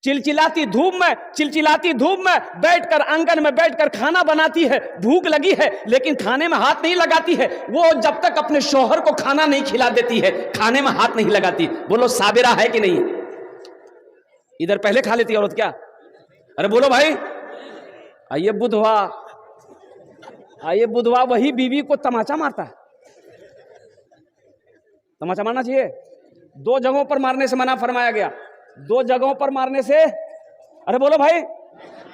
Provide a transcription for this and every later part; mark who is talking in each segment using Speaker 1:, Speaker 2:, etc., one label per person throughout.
Speaker 1: चिलचिलाती धूप में बैठकर आंगन में बैठकर खाना बनाती है, भूख लगी है लेकिन खाने में हाथ नहीं लगाती है। वो जब तक अपने शौहर को खाना नहीं खिला देती है, खाने में हाथ नहीं लगाती। बोलो साबिरा है कि नहीं? इधर पहले खा लेती औरत क्या? अरे बोलो भाई। आइए बुधवा वही बीवी को तमाचा मारता है। तमाचा मारना चाहिए। 2 जगहों पर मारने से मना फरमाया गया। 2 जगहों पर मारने से, अरे बोलो भाई,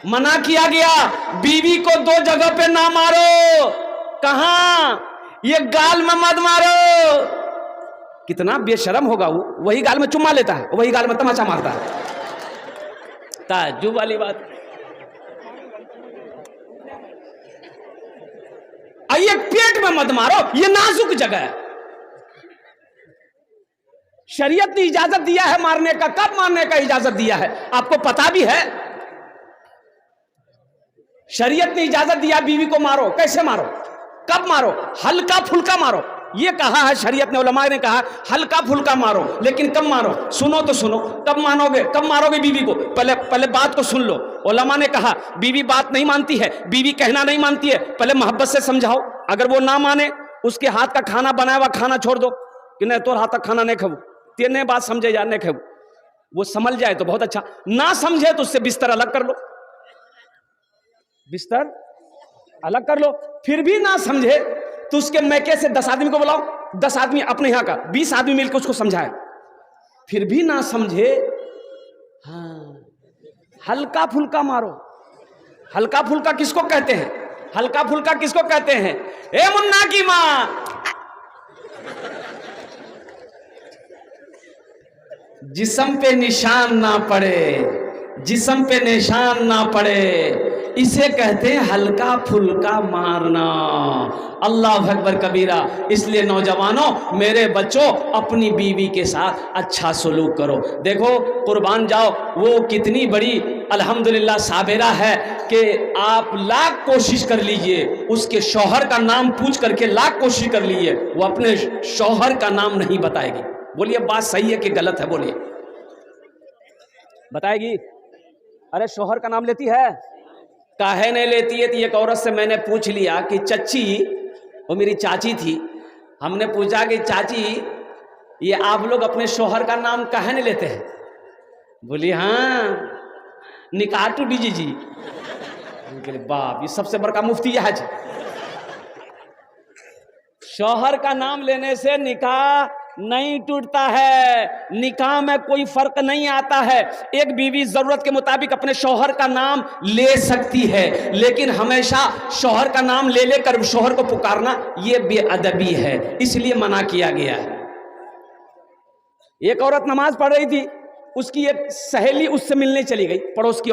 Speaker 1: मना किया गया। बीवी को 2 जगह पे ना मारो। कहां? ये गाल में मत मारो। कितना बेशरम होगा वो। वही गाल में चुम्मा लेता है, वही गाल में तमाचा मारता है। ताज्जुब वाली बात। आइए पेट में मत मारो, ये नाजुक जगह है। शरीयत ने इजाजत दिया है मारने का। कब मारने का इजाजत दिया है आपको पता भी है? शरीयत ने इजाजत दिया बीवी को मारो। कैसे मारो? कब मारो? हल्का फुल्का मारो। ये कहा है शरीयत ने, उलमा ने कहा हल्का फुल्का मारो, लेकिन कब मारो? सुनो तो सुनो। कब मारोगे बीवी को? पहले बात को सुन लो। उलमा ने कहा बीवी बात नहीं मानती है, बीवी कहना नहीं मानती है, पहले मोहब्बत से समझाओ। अगर वो ना माने, उसके हाथ का खाना बनाया हुआ खाना छोड़ दो कि नहीं तोर हाथ का खाना नहीं खाऊ। तेने बात समझे या नहीं खाऊ। वो समझ जाए तो बहुत अच्छा, ना समझे तो उससे बिस्तर अलग कर लो। बिस्तर अलग कर लो। फिर भी ना समझे तो उसके मैके से 10 आदमी को बुलाओ। 10 आदमी अपने यहाँ का 20 आदमी मिलकर उसको समझाए। फिर भी ना समझे, हाँ, हल्का फुल्का मारो। हल्का फुल्का किसको कहते हैं? हल्का फुल्का किसको कहते हैं? ए मुन्ना की मां, जिस्म पे निशान ना पड़े, जिस्म पे निशान ना पड़े, इसे कहते हैं हल्का फुल्का मारना। अल्लाह अकबर कबीरा। इसलिए नौजवानों, मेरे बच्चों, अपनी बीवी के साथ अच्छा सलूक करो। देखो कुर्बान जाओ, वो कितनी बड़ी अल्हम्दुलिल्लाह साबिरा है कि आप लाख कोशिश कर लीजिए, उसके शौहर का नाम पूछ करके लाख कोशिश कर लीजिए, वो अपने शौहर का नाम नहीं बताएगी। बोलिए बात सही है कि गलत है? बोलिए। बताएगी? अरे शौहर का नाम लेती है? काहे नहीं लेती है? तो एक औरत से मैंने पूछ लिया कि चच्ची, वो मेरी चाची थी, हमने पूछा कि चाची ये आप लोग अपने शौहर का नाम काहे नहीं लेते हैं? बोली हाँ, निकाह टू दीजिए जी। बाप, ये सबसे बड़का मुफ्ती यह है। शौहर का नाम लेने से निकाह नहीं टूटता है, निकाह में कोई फर्क नहीं आता है। एक बीवी जरूरत के मुताबिक अपने शौहर का नाम ले सकती है, लेकिन हमेशा शौहर का नाम ले लेकर शौहर को पुकारना यह बेअदबी है, इसलिए मना किया गया है। एक औरत नमाज पढ़ रही थी, उसकी एक सहेली उससे मिलने चली गई। पड़ोस की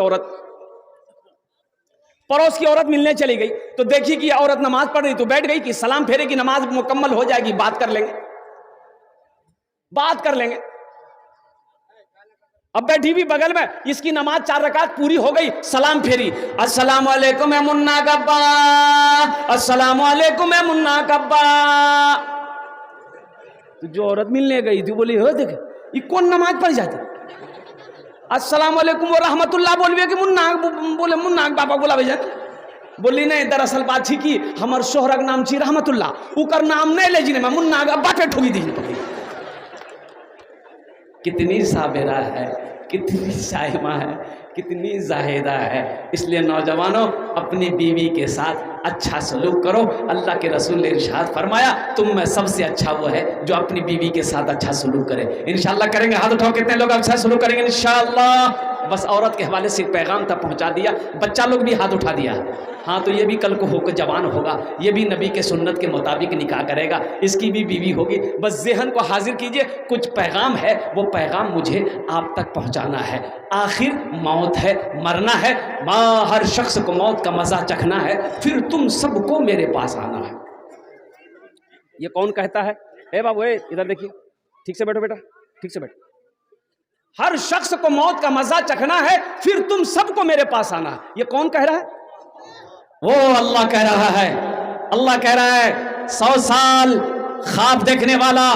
Speaker 1: औरत मिलने चली गई तो देखी कि औरत नमाज पढ़ रही, तो बैठ गई कि सलाम फेरेगी, नमाज मुकम्मल हो जाएगी, बात कर लेंगे। अब बैठी हुई बगल में, इसकी नमाज 4 रकात पूरी हो गई, सलाम फेरी, अस्सलाम वालेकुम मुन्ना कब्बा, अस्सलाम वालेकुम मुन्ना कब्बा। तो जो औरत मिलने गई थी बोली, हो देख ये कौन नमाज पढ़ जाती? अस्सलाम वालेकुम व रहमतुल्लाह बोलवे कि मुन्ना, बोले मुन्ना बाबा बोला भेजा। बोली नहीं, दरअसल बात थी कि हमार शोहरक नाम छी रहमतुल्लाह, उकर नाम नहीं ले जी, मैं मुन्ना बाटे ठोगी दी। कितनी साबिरा है, कितनी साइमा है, कितनी जाहिदा है। इसलिए नौजवानों, अपनी बीवी के साथ अच्छा सलूक करो। अल्लाह के रसूल ने इरशाद फरमाया, तुम में सबसे अच्छा वो है जो अपनी बीवी के साथ अच्छा सलूक करे। इंशाअल्लाह करेंगे? हाथ उठाओ, कितने लोग अच्छा सलूक करेंगे इंशाअल्लाह? बस औरत के हवाले से पैगाम तक पहुंचा दिया, बच्चा लोग भी हाथ उठा दिया। हाँ, तो ये भी कल को होकर जवान होगा, ये भी नबी के सुन्नत के मुताबिक निकाह करेगा, इसकी भी बीवी होगी। बस ज़हन को हाजिर कीजिए, कुछ पैगाम है, वो पैगाम मुझे आप तक पहुंचाना है। आखिर मौत है, मरना है, हर शख्स को मौत का मजा चखना है, फिर तुम सबको मेरे पास आना है। ये कौन कहता है? ए बाबू, इधर देखिए, ठीक से बैठो बेटा, ठीक से बैठो। हर शख्स को मौत का मजा चखना है, फिर तुम सबको मेरे पास आना है। ये कौन कह रहा है? वो अल्लाह कह रहा है। अल्लाह कह रहा है, 100 साल ख्वाब देखने वाला,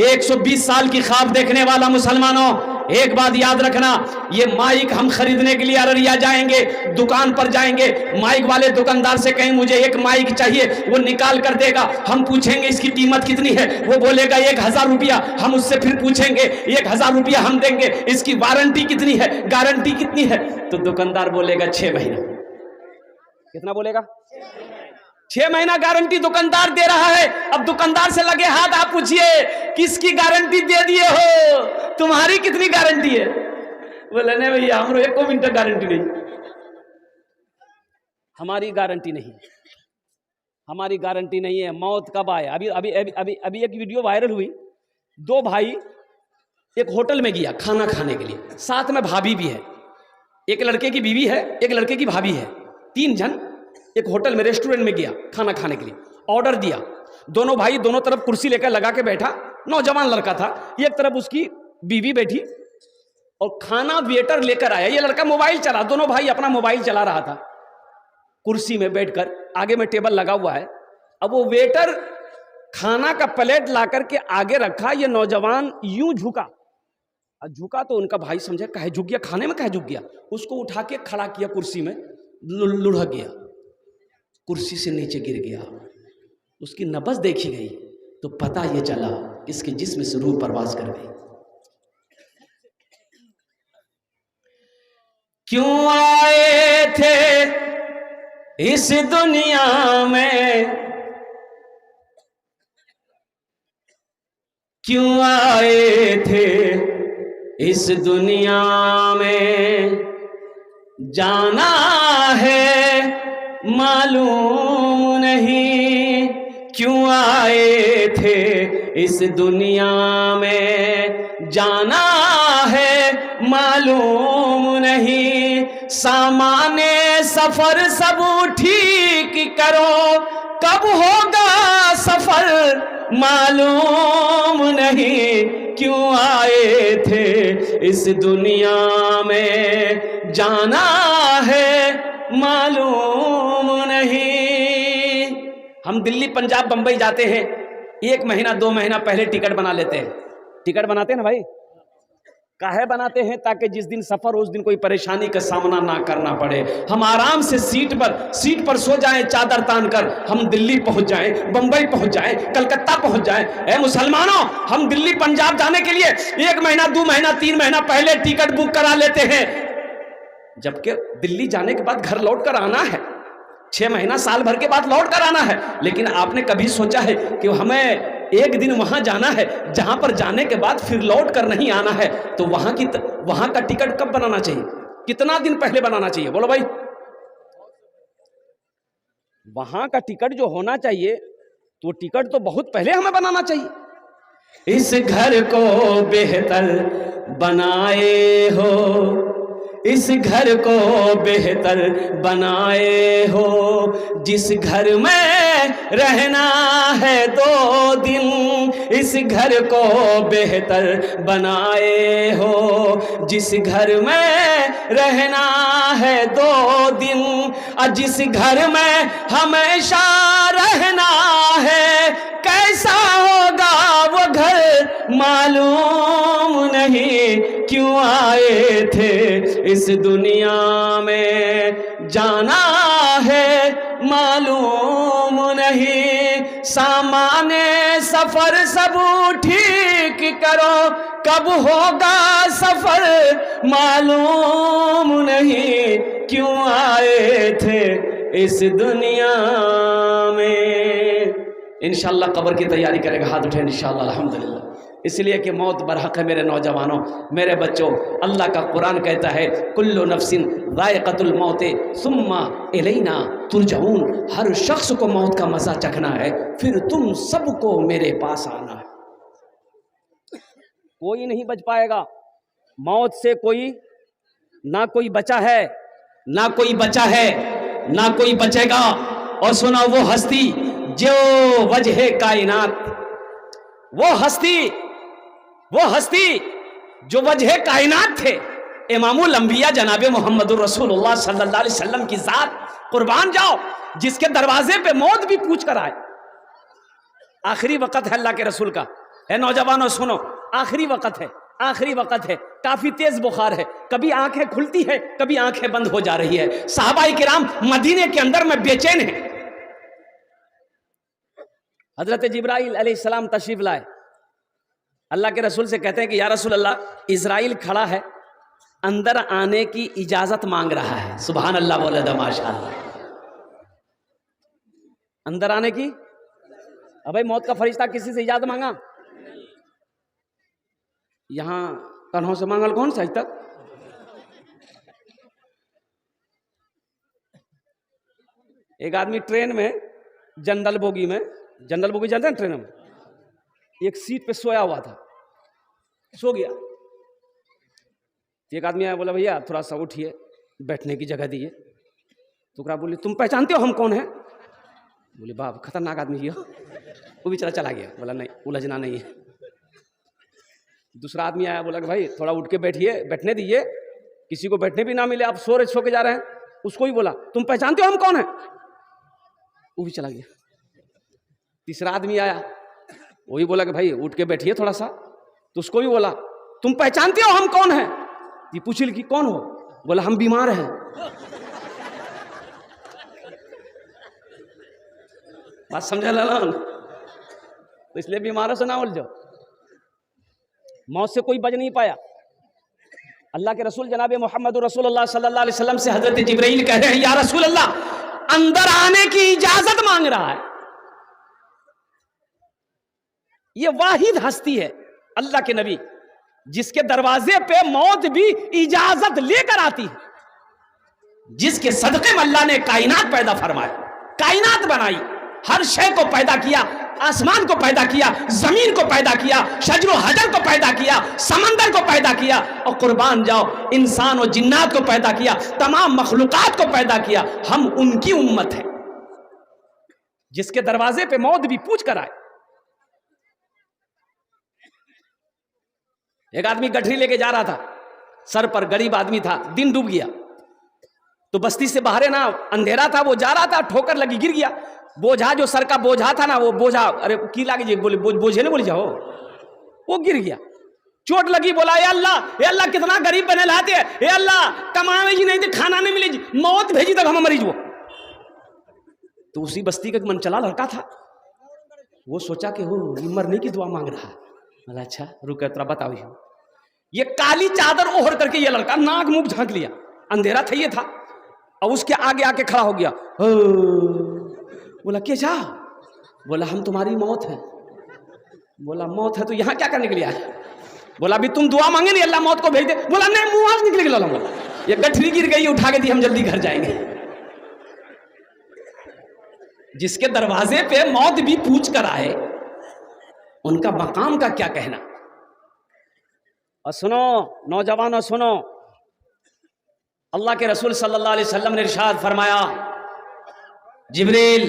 Speaker 1: 120 साल की ख्वाब देखने वाला मुसलमानों, एक बात याद रखना, ये माइक हम खरीदने के लिए अररिया जाएंगे, दुकान पर जाएंगे, माइक वाले दुकानदार से कहें मुझे एक माइक चाहिए, वो निकाल कर देगा। हम पूछेंगे इसकी कीमत कितनी है, वो बोलेगा 1000 रुपया। हम उससे फिर पूछेंगे 1000 रुपया हम देंगे, इसकी वारंटी कितनी है, गारंटी कितनी है? तो दुकानदार बोलेगा 6 महीना। कितना बोलेगा? 6 महीना गारंटी दुकानदार दे रहा है। अब दुकानदार से लगे हाथ, आप पूछिए किसकी गारंटी दे दिए हो, तुम्हारी कितनी गारंटी है? बोले नहीं भैया हमरो 1 मिनट गारंटी नहीं। हमारी गारंटी नहीं, हमारी गारंटी नहीं है। मौत कब आए? अभी अभी अभी अभी अभी एक वीडियो वायरल हुई, 2 भाई एक होटल में गया खाना खाने के लिए, साथ में भाभी भी है, एक लड़के की बीवी है, एक लड़के की भाभी है, 3 जन एक होटल में रेस्टोरेंट में गया खाना खाने के लिए। ऑर्डर दिया, दोनों भाई दोनों तरफ कुर्सी लेकर लगा के बैठा, नौजवान लड़का था, एक तरफ उसकी बीवी बैठी और खाना वेटर लेकर आया। ये लड़का मोबाइल चला, दोनों भाई अपना मोबाइल चला रहा था कुर्सी में बैठकर, आगे में टेबल लगा हुआ है। अब वो वेटर खाना का प्लेट ला करके आगे रखा, ये नौजवान यूं झुका, झुका तो उनका भाई समझा कहे झुक गया, खाने में कहे झुक गया, उसको उठा के खड़ा किया कुर्सी में, लुढ़क गया, कुर्सी से नीचे गिर गया। उसकी नब्ज देखी गई तो पता ये चला इसके जिस्म से रूह परवाज कर गई। क्यों आए थे इस दुनिया में, क्यों आए थे इस दुनिया में, जाना है मालूम नहीं, क्यों आए थे इस दुनिया में, जाना है मालूम नहीं। सामाने सफर सब ठीक करो, कब होगा सफर मालूम नहीं, क्यों आए थे इस दुनिया में, जाना है मालूम नहीं। हम दिल्ली पंजाब बंबई जाते हैं, 1 महीना 2 महीना पहले टिकट बना लेते हैं। टिकट बनाते हैं ना भाई, काहे बनाते हैं? ताकि जिस दिन सफर उस दिन कोई परेशानी का सामना ना करना पड़े, हम आराम से सीट पर सो जाएं, चादर तान कर हम दिल्ली पहुंच जाएं, बंबई पहुंच जाएं, कलकत्ता पहुंच जाएं। ए मुसलमानों, हम दिल्ली पंजाब जाने के लिए 1 महीना 2 महीना 3 महीना पहले टिकट बुक करा लेते हैं, जबकि दिल्ली जाने के बाद घर लौट कर आना है, 6 महीना साल भर के बाद लौट कर आना है। लेकिन आपने कभी सोचा है कि हमें एक दिन वहां जाना है, जहां पर जाने के बाद फिर लौट कर नहीं आना है, तो वहां का टिकट कब बनाना चाहिए, कितना दिन पहले बनाना चाहिए? बोलो भाई। वहां का टिकट जो होना चाहिए तो टिकट तो बहुत पहले हमें बनाना चाहिए। इस घर को बेहतर बनाए हो, इस घर को बेहतर बनाए हो, जिस घर में रहना है 2 दिन, इस घर को बेहतर बनाए हो, जिस घर में रहना है 2 दिन, और जिस घर में हमेशा रहना है, कैसा होगा वो घर मालूम नहीं, क्यों आए थे इस दुनिया में, जाना है मालूम नहीं। सामाने सफर सब ठीक करो, कब होगा सफर मालूम नहीं, क्यों आए थे इस दुनिया में। इंशाअल्लाह कब्र की तैयारी करेगा, हाथ उठे इंशाअल्लाह, अल्हम्दुलिल्लाह। इसलिए कि मौत बरहक है मेरे नौजवानों, मेरे बच्चों। अल्लाह का कुरान कहता है कुल्लु नफ्सिन ज़ाइक़तुल मौत सुम्मा इलैना तुरजऊन, हर शख्स को मौत का मज़ा चखना है, फिर तुम सबको मेरे पास आना है। कोई नहीं बच पाएगा मौत से, कोई ना कोई बचा है, ना कोई बचा है, ना कोई बचेगा। और सुना, वो हस्ती जो वजह कायनात, वो हस्ती जो वजह कायनात थे, इमामुल अंबिया जनाबे मोहम्मदुर रसूलुल्लाह सल्लल्लाहु अलैहि वसल्लम की जात, कुर्बान जाओ, जिसके दरवाजे पे मौत भी पूछ कर आए। आखिरी वक्त है अल्लाह के रसूल का। है नौजवानों सुनो, आखिरी वक्त है, आखिरी वक्त है, काफी तेज बुखार है, कभी आंखें खुलती है, कभी आंखें बंद हो जा रही है। सहाबाए किराम मदीने के अंदर में बेचैन है। हजरत जिब्राइल अलैहिस्सलाम तशरीफ लाए, अल्लाह के रसूल से कहते हैं कि या रसूल अल्लाह, इजराइल खड़ा है, अंदर आने की इजाजत मांग रहा है। सुभान अल्लाह बोले तो माशाअल्लाह। अंदर आने की, अबे मौत का फरिश्ता किसी से इजाजत मांगा? यहां कन्हों से मांगल कौन सा? आज तक एक आदमी ट्रेन में जनरल बोगी में, जनरल बोगी जानते हैं ट्रेन में, एक सीट पे सोया हुआ था, सो गया। एक आदमी आया, बोला भैया थोड़ा सा उठिए, बैठने की जगह दिए। तो बोली तुम पहचानते हो हम कौन है? बोले बाप खतरनाक आदमी है। वो बेचारा चला गया, बोला नहीं उलझना नहीं है। दूसरा आदमी आया, बोला कि भाई थोड़ा उठ के बैठिए, बैठने दीजिए, किसी को बैठने भी ना मिले, आप सो के जा रहे हैं। उसको ही बोला तुम पहचानते हो हम कौन है? वो भी चला गया। तीसरा आदमी आया, वही बोला कि भाई उठ के बैठिए थोड़ा सा। तो उसको भी बोला तुम पहचानते हो हम कौन है? ये पूछिल कि कौन हो? बोला हम बीमार हैं। बात समझा लालन? तो इसलिए बीमारों से ना उलझो। मौत से कोई बच नहीं पाया। अल्लाह के रसूल जनाब मोहम्मद रसूलुल्लाह सल्लल्लाहु अलैहि वसल्लम से हजरत जिब्राइल कह रहे हैं या रसूल अल्लाह, अंदर आने की इजाजत मांग रहा है। ये वाहिद हस्ती है अल्लाह के नबी जिसके दरवाजे पे मौत भी इजाजत लेकर आती है, जिसके सदक़े में अल्लाह ने कायनात पैदा फरमाई, कायनात बनाई, हर शय को पैदा किया, आसमान को पैदा किया, जमीन को पैदा किया, शजरो हजर को पैदा किया, समंदर को पैदा किया, और कुर्बान जाओ इंसान और जिन्नात को पैदा किया, तमाम मखलूकात को पैदा किया। हम उनकी उम्मत है जिसके दरवाजे पे मौत भी पूछ कर आए। एक आदमी गठरी लेके जा रहा था, सर पर, गरीब आदमी था, दिन डूब गया। तो बस्ती से बाहर ना अंधेरा था, वो जा रहा था, ठोकर लगी, गिर गया। बोझा जो सर का बोझा था ना, वो बोझा, अरे की लागे बोले बोझे ने बोले जाओ, वो गिर गया, चोट लगी। बोला ए अल्लाह कितना गरीब बने लाते, ए अल्लाह कमावे जी नहीं थे, खाना नहीं मिले जी, मौत भेजी तक हम मरीज वो। तो उसी बस्ती का मन चला लड़का था, वो सोचा कि वो मरने की दुआ मांग रहा है। बोला अच्छा रुक तेरा बताओ। ये काली चादर ओढ़ करके ये लड़का नाक मुंह झांक लिया, अंधेरा था ये था, और उसके आगे आके खड़ा हो गया। बोला क्या जा? बोला हम तुम्हारी मौत है। बोला मौत है तो यहाँ क्या करने के लिए आया? बोला अभी तुम दुआ मांगे नहीं अल्लाह मौत को भेज दे। बोला नहीं मुंह हाथ निकल गया। बोला ये गठरी गिर गई, उठा के दी, हम जल्दी घर जाएंगे। जिसके दरवाजे पे मौत भी पूछ कर आए, उनका मकाम का क्या कहना। और सुनो नौजवानों सुनो, अल्लाह के रसूल सल्लल्लाहु अलैहि वसल्लम ने इरशाद फरमाया जिब्रील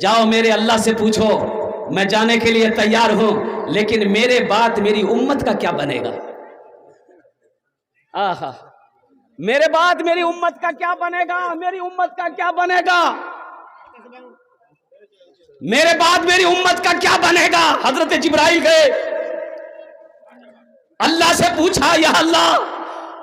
Speaker 1: जाओ मेरे अल्लाह से पूछो, मैं जाने के लिए तैयार हूं, लेकिन मेरे बाद मेरी उम्मत का क्या बनेगा। आहा, मेरे बाद मेरी उम्मत का क्या बनेगा, मेरी उम्मत का क्या बनेगा, मेरे बाद मेरी उम्मत का क्या बनेगा। हजरत जिब्राइल गए, अल्लाह से पूछा या अल्लाह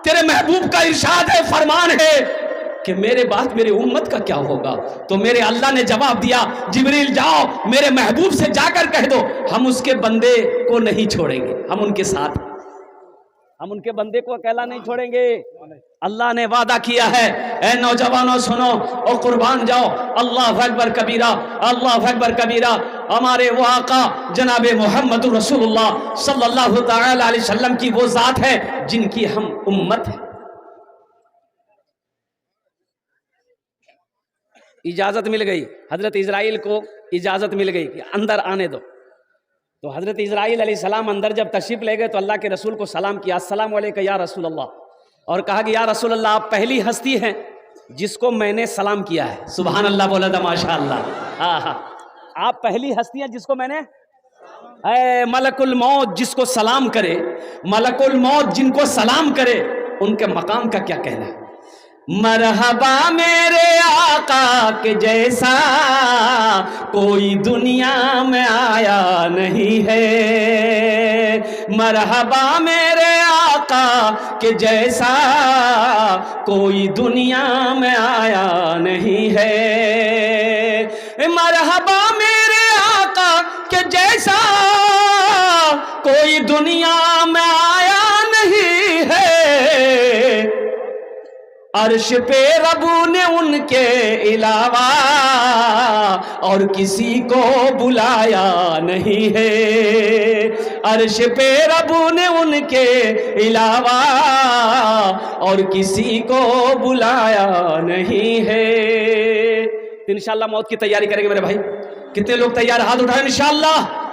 Speaker 1: तेरे महबूब का इरशाद है, फरमान है कि मेरे बाद मेरी उम्मत का क्या होगा। तो मेरे अल्लाह ने जवाब दिया जिब्रील जाओ मेरे महबूब से जाकर कह दो हम उसके बंदे को नहीं छोड़ेंगे, हम उनके साथ, हम उनके बंदे को अकेला नहीं छोड़ेंगे। अल्लाह ने वादा किया है। ए नौजवानों सुनो और कुर्बान जाओ, अल्लाह अकबर कबीरा, अल्लाह अकबर कबीरा। हमारे वो आका जनाबे मोहम्मद रसूलुल्लाह सल्लल्लाहु तआला अलैहि वसल्लम की वो जात है जिनकी हम उम्मत है। इजाजत मिल गई, हजरत इजराइल को इजाजत मिल गई कि अंदर आने दो। तो हजरत इजराइल अलैहिस्सलाम अंदर जब तशरीफ ले गए तो अल्लाह के रसूल को सलाम किया, अस्सलाम वालेकुम या रसूल अल्लाह, और कहा कि या रसूल अल्लाह आप पहली हस्ती हैं जिसको मैंने सलाम किया है। सुभान अल्लाह बोला था माशाअल्लाह। हाँ, आप पहली हस्ती हैं जिसको मैंने, मलकुल मौत जिसको सलाम करे, मलकुल मौत जिनको सलाम करे, उनके मकाम का क्या कहना है। मरहबा मेरे आका के जैसा कोई दुनिया में आया नहीं है, मरहबा मेरे आका के जैसा कोई दुनिया में आया नहीं है। मरहबा मेरे आका के जैसा कोई दुनिया में आया नहीं है। अर्श पे रबू ने उनके अलावा और किसी को बुलाया नहीं है। अर्श पे रबू ने उनके अलावा और किसी को बुलाया नहीं है। तो इंशाअल्लाह मौत की तैयारी करेंगे मेरे भाई। कितने लोग तैयार, हाथ उठाएं। इंशाअल्लाह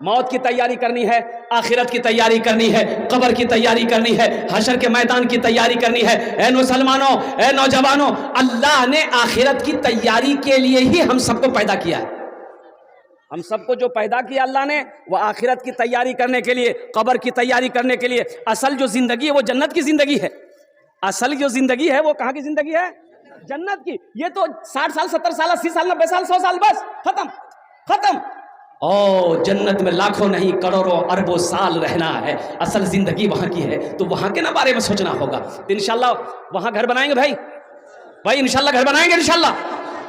Speaker 1: मौत की तैयारी करनी है, आखिरत की तैयारी करनी है, कब्र की तैयारी करनी है, हशर के मैदान की तैयारी करनी है। ए मुसलमानों, ए नौजवानों, अल्लाह ने आखिरत की तैयारी के लिए ही हम सबको पैदा किया है। हम सबको जो पैदा किया अल्लाह ने, वो आखिरत की तैयारी करने के लिए, कब्र की तैयारी करने के लिए। असल जो जिंदगी है वो जन्नत की जिंदगी है। असल जो जिंदगी है वो कहाँ की जिंदगी है? जन्नत की। ये तो 60 साल, 70 साल, 80 साल, 90 साल, 100 साल, बस खत्म खत्म। ओ जन्नत में लाखों नहीं करोड़ों अरबों साल रहना है। असल जिंदगी वहां की है, तो वहां के ना बारे में सोचना होगा। तो इंशाल्लाह वहां घर बनाएंगे भाई, भाई इंशाल्लाह घर बनाएंगे इंशाल्लाह।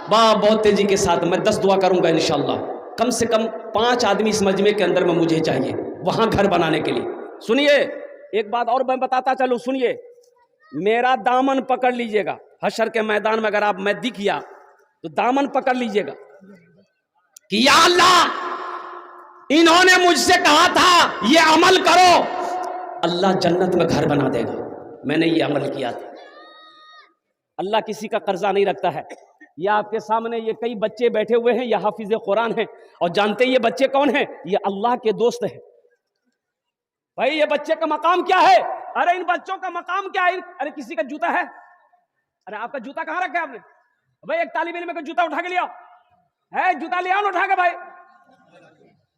Speaker 1: बहुत तेजी के साथ मैं 10 दुआ करूंगा इंशाल्लाह। कम से कम 5 आदमी इस मजमे के अंदर में मुझे चाहिए वहां घर बनाने के लिए। सुनिए एक बात और मैं बताता चलूं, सुनिए, मेरा दामन पकड़ लीजिएगा। हशर के मैदान में अगर आप मैं दिख गया तो दामन पकड़ लीजिएगा कि या अल्लाह इन्होंने मुझसे कहा था ये अमल करो, अल्लाह जन्नत में घर बना देगा। मैंने ये अमल किया था। अल्लाह किसी का कर्जा नहीं रखता है। ये आपके सामने ये कई बच्चे बैठे हुए हैं, ये हाफिज कुरान हैं, और जानते हैं ये बच्चे कौन हैं? ये अल्लाह के दोस्त हैं। भाई ये बच्चे का मकाम क्या है? अरे इन बच्चों का मकाम क्या है? अरे किसी का जूता है? अरे आपका जूता कहाँ रखा है आपने? भाई एक तालिब इल्म का जूता उठा के लिया है, जूता ले आओ उठा के। भाई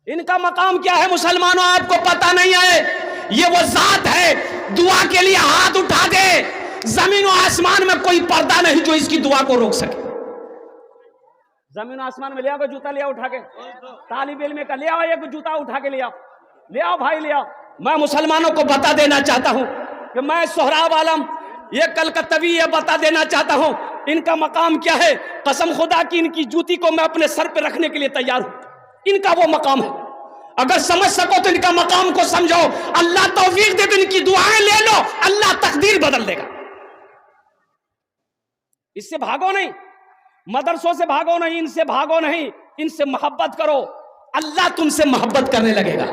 Speaker 1: इनका मकाम क्या है मुसलमानों? आपको पता नहीं है? ये वो जात है दुआ के लिए हाथ उठा दे, जमीन और आसमान में कोई पर्दा नहीं जो इसकी दुआ को रोक सके। जमीन आसमान में ले आओ जूता, ले आओ उठा के। तालिब इल्म का ले आओ एक जूता उठा के ले आओ, ले आओ भाई ले आओ। मैं मुसलमानों को बता देना चाहता हूं कि मैं सोहराब आलम ये कलकत्तवी ये बता देना चाहता हूं इनका मकाम क्या है। कसम खुदा की इनकी जूती को मैं अपने सर पे रखने के लिए तैयार हूं। इनका वो मकाम है। अगर समझ सको तो इनका मकाम को समझो। अल्लाह तौफीक दे तो इनकी दुआएं ले लो, अल्लाह तकदीर बदल देगा। इससे भागो नहीं, मदरसों से भागो नहीं, इनसे भागो नहीं, इनसे मोहब्बत करो। अल्लाह तुमसे मोहब्बत करने लगेगा।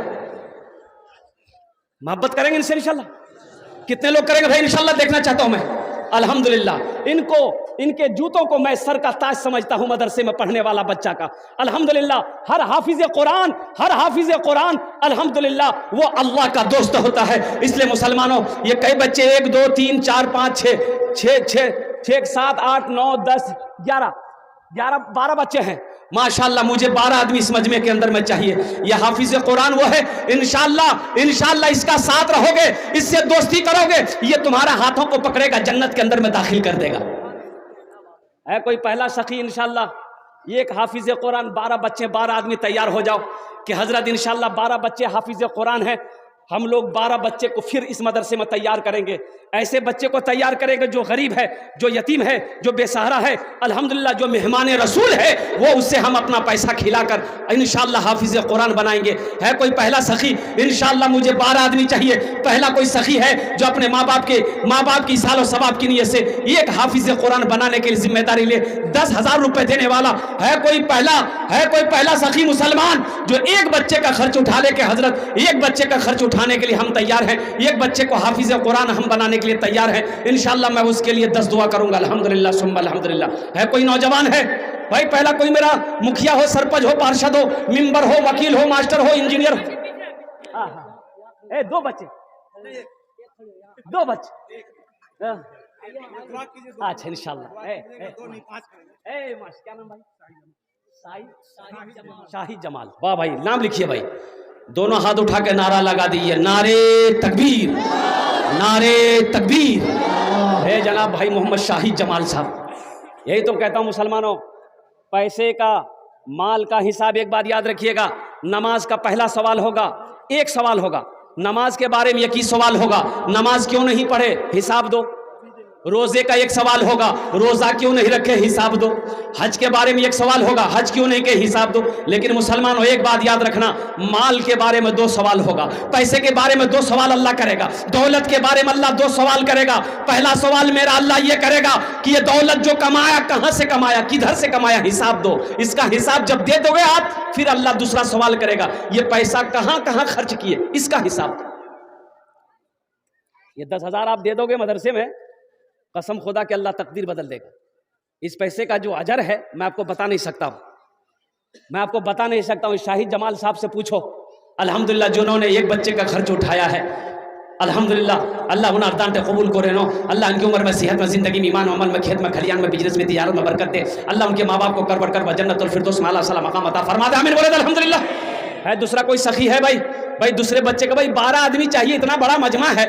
Speaker 1: मोहब्बत करेंगे इनसे इंशाल्लाह। कितने लोग करेंगे भाई इंशाल्लाह? देखना चाहता हूं मैं। अल्हम्दुलिल्लाह इनको, इनके जूतों को मैं सर का ताज समझता हूं मदरसे में पढ़ने वाला बच्चा का। अल्हम्दुलिल्लाह हर हाफिज कुरान अल्हम्दुलिल्लाह वो अल्लाह का दोस्त होता है। इसलिए मुसलमानों ये कई बच्चे 1 2 3 4 5 6 7 8 9 10 11 12 बच्चे हैं माशाअल्लाह। मुझे 12 आदमी इस मजमे के अंदर में चाहिए। यह हाफिज कुरान वो है, इंशाअल्लाह इसका साथ रहोगे, इससे दोस्ती करोगे, ये तुम्हारा हाथों को पकड़ेगा, जन्नत के अंदर में दाखिल कर देगा। है कोई पहला सखी इंशाअल्लाह? एक हाफिज कुरान 12 बच्चे, 12 आदमी तैयार हो जाओ कि हजरत इंशाअल्लाह 12 बच्चे हाफिज कुरान है। हम लोग 12 बच्चे को फिर इस मदरसे में तैयार करेंगे। ऐसे बच्चे को तैयार करेंगे जो गरीब है, जो यतीम है, जो बेसहारा है। अल्हम्दुलिल्लाह जो मेहमान रसूल है वो उससे हम अपना पैसा खिलाकर इंशाअल्लाह हाफिज कुरान बनाएंगे। है कोई पहला सखी? इंशाअल्लाह मुझे 12 आदमी चाहिए। पहला कोई सखी है जो अपने माँ बाप की सालो सवाब की नीयत से एक हाफिज कुरान बनाने के लिए जिम्मेदारी ले 10,000 रुपए देने वाला है? कोई पहला सखी मुसलमान जो एक बच्चे का खर्च उठा ले के हजरत एक बच्चे का खर्च उठाने के लिए हम तैयार हैं, एक बच्चे को हाफिज कुरान हम बनाने के लिए तैयार हैं। इंशाअल्लाह मैं उसके लिए 10 दुआ करूंगा। अल्हम्दुलिल्लाह सुम्मा अल्हम्दुलिल्लाह। है कोई नौजवान है भाई? पहला कोई मेरा मुखिया हो, सरपंच हो, पार्षद हो, मेंबर हो, वकील हो, मास्टर हो, इंजीनियर हो। 2 बच्चे अच्छा इंशाअल्लाह। क्या नाम भाई? शाही जमाल। वाह भाई नाम लिखिए भाई। दोनों हाथ उठा के नारा लगा दीजिए, नारे तकबीर, नारे तकबीर। है जनाब भाई मोहम्मद शाही जमाल साहब। यही तो कहता हूं मुसलमानों, पैसे का, माल का हिसाब एक बात याद रखिएगा। नमाज का पहला सवाल होगा, एक सवाल होगा, नमाज के बारे में एक ही सवाल होगा, नमाज क्यों नहीं पढ़े, हिसाब दो। रोजे का एक सवाल होगा, रोजा क्यों नहीं रखे, हिसाब दो। हज के बारे में एक सवाल होगा, हज क्यों नहीं के, हिसाब दो। लेकिन मुसलमानों एक बात याद रखना, माल के बारे में 2 सवाल होगा, पैसे के बारे में 2 सवाल अल्लाह करेगा, दौलत के बारे में अल्लाह 2 सवाल करेगा। पहला सवाल मेरा अल्लाह ये करेगा कि ये दौलत जो कमाया कहां से कमाया, किधर से कमाया, हिसाब दो। इसका हिसाब जब दे दोगे आप, फिर अल्लाह दूसरा सवाल करेगा, ये पैसा कहां कहां खर्च किए, इसका हिसाब दो। ये 10,000 आप दे दोगे मदरसे में, कसम खुदा के अल्लाह तकदीर बदल देगा। इस पैसे का जो अजर है मैं आपको बता नहीं सकता हूं, मैं आपको बता नहीं सकता हूं। शाहिद जमाल साहब से पूछो, अल्हम्दुलिल्लाह जिन्होंने एक बच्चे का खर्च उठाया है, अल्हम्दुलिल्लाह, अल्लाह उन्हें अर्दान ते कबूल करे नो, अल्लाह उनकी उम्र में, सेहत में, जिंदगी में, ईमान, अमल में, खेत में, खलियान में, बिजनेस में, तिजारत में बरकत दे। अल्लाह उनके माँ बाप को कर बढ़कर जन्नतुल फिरदौस में आला सला मकाम अता फरमा दे। आमीन बोले तो अल्हम्दुलिल्लाह। है दूसरा कोई सखी है भाई दूसरे बच्चे का, भाई 12 आदमी चाहिए, इतना बड़ा मजमा है,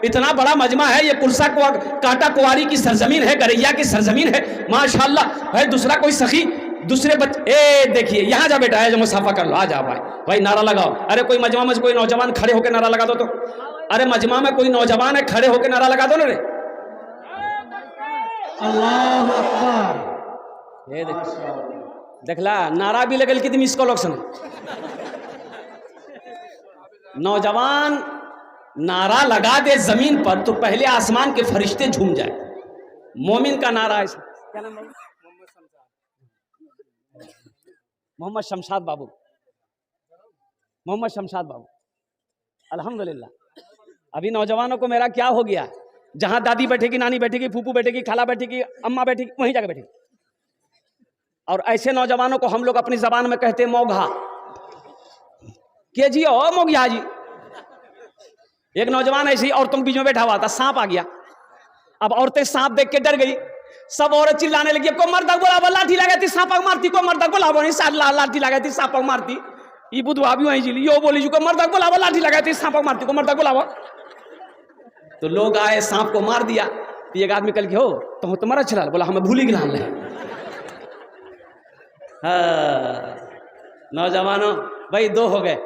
Speaker 1: इतना बड़ा मजमा है। ये कुलसा कांटा कुआरी की सरजमीन है, गरैया की सरजमीन है, माशाअल्लाह। भाई दूसरा कोई सखी, दूसरे बच्चे, ए देखिए यहाँ जा बेटा, है जो मुसाफा कर लो, आ जाओ भाई नारा लगाओ। अरे कोई मजमा में कोई नौजवान खड़े होकर नारा लगा दो तो, अरे मजमा में कोई नौजवान है, खड़े होकर नारा लगा दो ना रे।
Speaker 2: अल्लाह अकबर।
Speaker 1: ये देखला नारा भी लगल कितनी मिस कॉल ऑप्शन। नौजवान नारा लगा दे जमीन पर तो पहले आसमान के फरिश्ते झूम जाए। मोमिन का नारा है, क्या नाम है? मोहम्मद शमशाद बाबू, मोहम्मद शमशाद बाबू। अल्हम्दुलिल्लाह अभी नौजवानों को मेरा क्या हो गया, जहां दादी बैठेगी, नानी बैठेगी, फूफू बैठेगी, खाला बैठेगी, अम्मा बैठेगी, वहीं जाकर बैठेगी। और ऐसे नौजवानों को हम लोग अपनी जबान में कहते मौघा के जी, ओ मोगिया जी। एक नौजवान ऐसे ही औरतों के बीच में बैठा हुआ था, सांप आ गया। अब औरतें सांप देख के डर गई, सब औरत चिल्लाने लगी, को मर्द बोला लाठी लगा थी सांप मारती, को मर्द बोला लाठी लगा थी सांप मारती। ये बुधवा भी वहीं जिली, यो बोली को मर्द बोला लाठी लगा थी सांप मारती, को मर्द बोला। तो लोग आए, सांप को मार दिया। तो एक आदमी कल के हो तो तुम्हारा चला, बोला हमें भूल ही गिला। नौजवानों भाई 2 हो गए।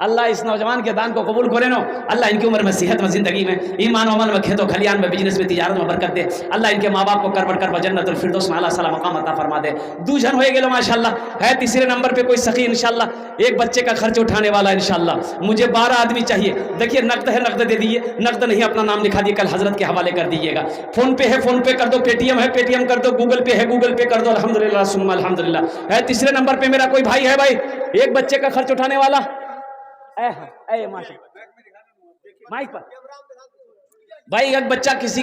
Speaker 1: अल्लाह इस नौजवान के दान को कबूल करे नो। अल्लाह इनकी उम्र में, सेहत में, जिंदगी में, ईमान अमल में, खेतों खलियान में, बिजनेस में, तिजारत में बरकत दे। अल्लाह इनके माँ बाप को कर बढ़कर जन्नतुल फिरदौस में आला सला मकाम अता फरमा दे। 2 जन हो गए माशाअल्लाह। है तीसरे नंबर पे कोई सखी इंशाअल्लाह, एक बच्चे का खर्च उठाने वाला इंशाअल्लाह। मुझे 12 आदमी चाहिए। देखिए नकद है, नकद दे दीजिए, नकद नहीं अपना नाम लिखा दिए, कल हजरत के हवाले कर दीजिएगा। फोन पे है, फोन पे कर दो, पेटीएम है, पेटीएम कर दो, गूगल पे है, गूगल पे कर दो। अल्हम्दुलिल्लाह सुम्मा अल्हम्दुलिल्लाह। है तीसरे नंबर पे मेरा कोई भाई है भाई, एक बच्चे का खर्च उठाने वाला। माइक पर भाई, एक बच्चा किसी